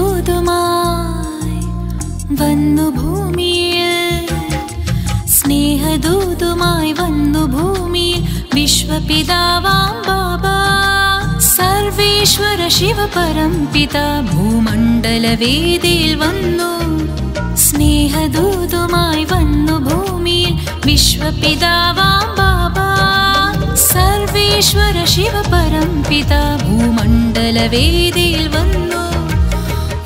സ്നേഹദൂതുമായി വന്നു ഭൂമിയിൽ, സ്നേഹദൂതുമായി വന്നു ഭൂമിയിൽ വിശ്വപിതാവാം ബാബാ സർവേശ്വര ശിവപരംപിത ഭൂമണ്ഡലവേദിയിൽ വന്നു. സ്നേഹദൂതുമായി വന്നു ഭൂമിയിൽ വിശ്വപിതാവാം ബാബാ സർവേശ്വര ശിവപരംപിത ഭൂമണ്ഡലവേദിയിൽ വന്നു.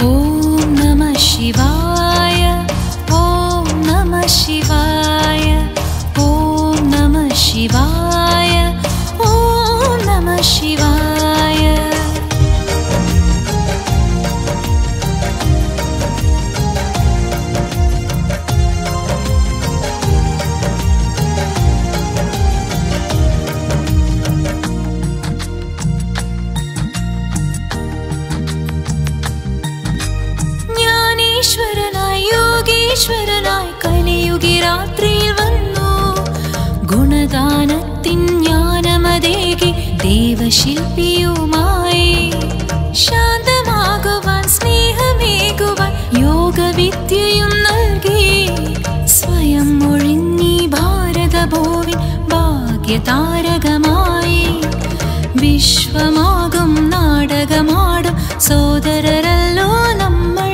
ഓം നമഃ ശിവായ, ഓം നമഃ ശിവായ, ഓം നമഃ ശിവായ, ഓം നമഃ ശിവായ. ജ്ഞാനേശ്വരനായി യോഗീശ്വരനായി കലിയുഗി രാത്രിയിൽ വന്നു. ഗുണദാനത്തിൻ ജ്ഞാനമതേകി ദേവശില്പിയുമായി ശാന്തമാകുവാൻ സ്നേഹമേകുവാൻ യോഗവിദ്യയും നൽകി. സ്വയം ഒഴിഞ്ഞി ഭാരതഭൂവിൻ ഭാഗ്യതാരകമായി വിശ്വമാകും നാടകമാടും സോദരരല്ലോ നമ്മൾ.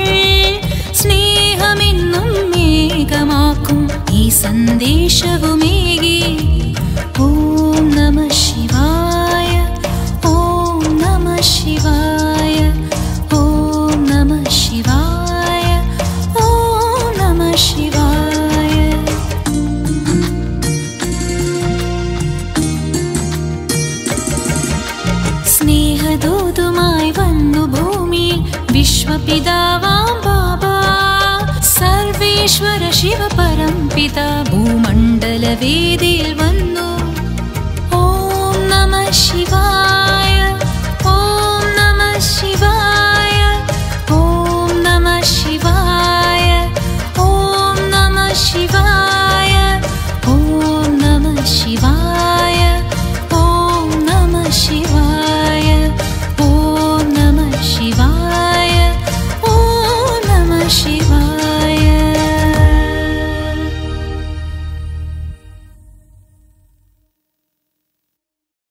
സ്നേഹമെന്നും ഏകമാക്കും ഈ സന്ദേശവുമേകി. ഓം നമഃ ശിവായ, ഓം നമഃ ശിവായ, ഓം നമഃ ശിവായ, ഓം നമഃ ശിവായ. സ്നേഹദൂതുമായി വന്നു ഭൂമിയിൽ വിശ്വപിതാവാം ബാബാ സർവേശ്വര ശിവപരംപിത ഭൂമണ്ഡലവേദിയിൽ വന്നു.